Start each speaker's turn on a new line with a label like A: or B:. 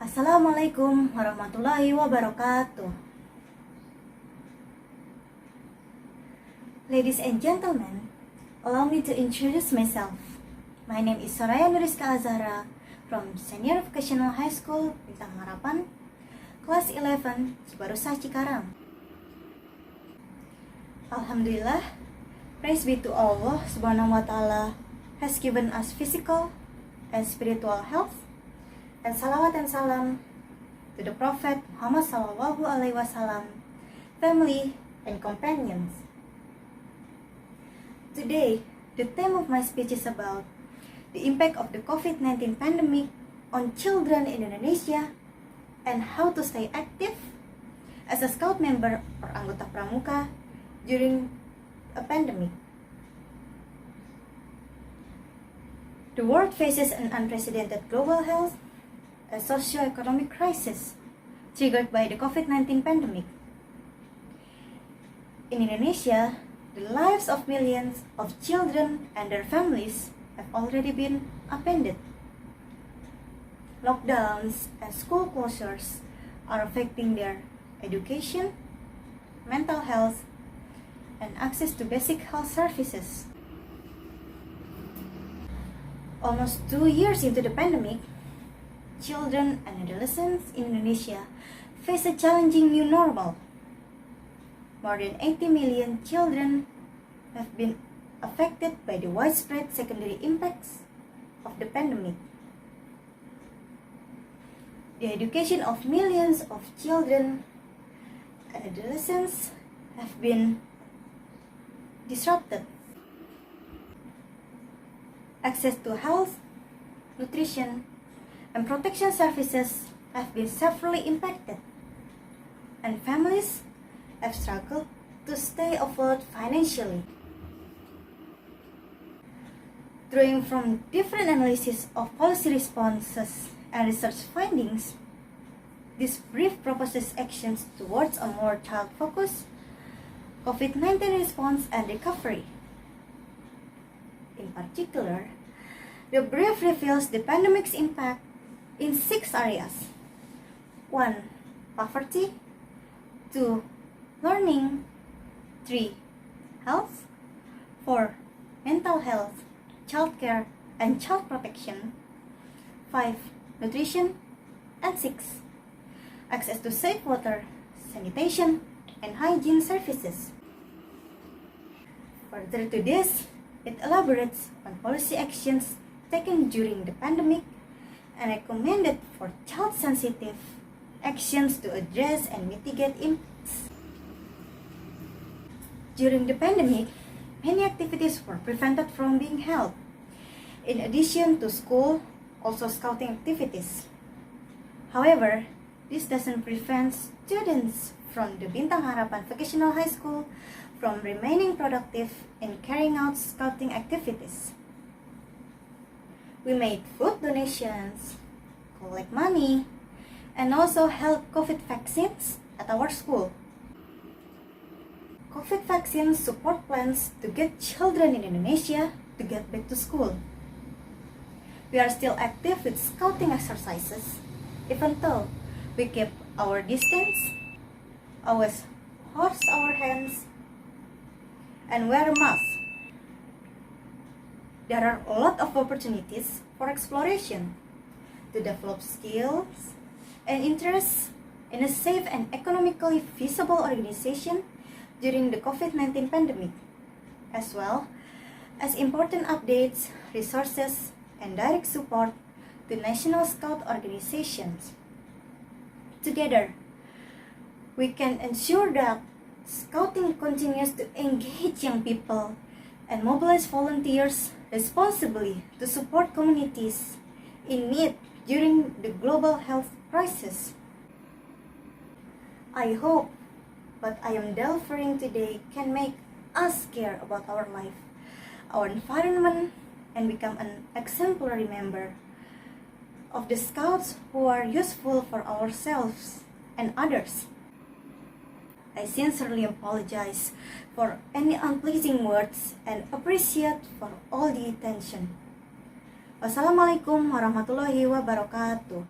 A: Assalamualaikum warahmatullahi wabarakatuh. Ladies and gentlemen, allow me to introduce myself. My name is Soraya Nuriska Azhara from Senior Vocational High School Bintang Harapan, Class 11, Cibarusah, Cikarang. Alhamdulillah, praise be to Allah Subhanahu wa Ta'ala has given us physical and spiritual health, and salawat and salam to the Prophet Muhammad Sallallahu Alaihi Wasallam, family and companions. Today, the theme of my speech is about the impact of the COVID-19 pandemic on children in Indonesia and how to stay active as a scout member or anggota Pramuka during a pandemic. The world faces an unprecedented global health and socio-economic crisis triggered by the COVID-19 pandemic. In Indonesia, the lives of millions of children and their families have already been upended. Lockdowns and school closures are affecting their education, mental health, and access to basic health services. Almost 2 years into the pandemic, children and adolescents in Indonesia face a challenging new normal. More than 80 million children have been affected by the widespread secondary impacts of the pandemic. The education of millions of children and adolescents have been disrupted. Access to health, nutrition, and protection services have been severely impacted, and families have struggled to stay afloat financially. Drawing from different analysis of policy responses and research findings, this brief proposes actions towards a more child-focused COVID-19 response and recovery. In particular, the brief reveals the pandemic's impact in 6 areas. 1. Poverty. 2. Learning. 3. Health. 4. Mental health, childcare, and child protection. 5. Nutrition. And 6. Access to safe water, sanitation, and hygiene services. Further to this, it elaborates on policy actions taken during the pandemic and recommended for child-sensitive actions to address and mitigate impacts. During the pandemic, many activities were prevented from being held. In addition to school, also scouting activities. However, this doesn't prevent students from the Bintang Harapan Vocational High School from remaining productive in carrying out scouting activities. We made food donations, collect money, and also held COVID vaccines at our school. COVID vaccines support plans to get children in Indonesia to get back to school. We are still active with scouting exercises, even though we keep our distance, always wash our hands, and wear a mask. There are a lot of opportunities for exploration to develop skills and interests in a safe and economically feasible organization during the COVID-19 pandemic, as well as important updates, resources, and direct support to national scout organizations. Together, we can ensure that scouting continues to engage young people and mobilize volunteers responsibly to support communities in need during the global health crisis. I hope what I am delivering today can make us care about our life, our environment, and become an exemplary member of the scouts who are useful for ourselves and others. I sincerely apologize for any unpleasing words and appreciate for all the attention. Wassalamualaikum warahmatullahi wabarakatuh.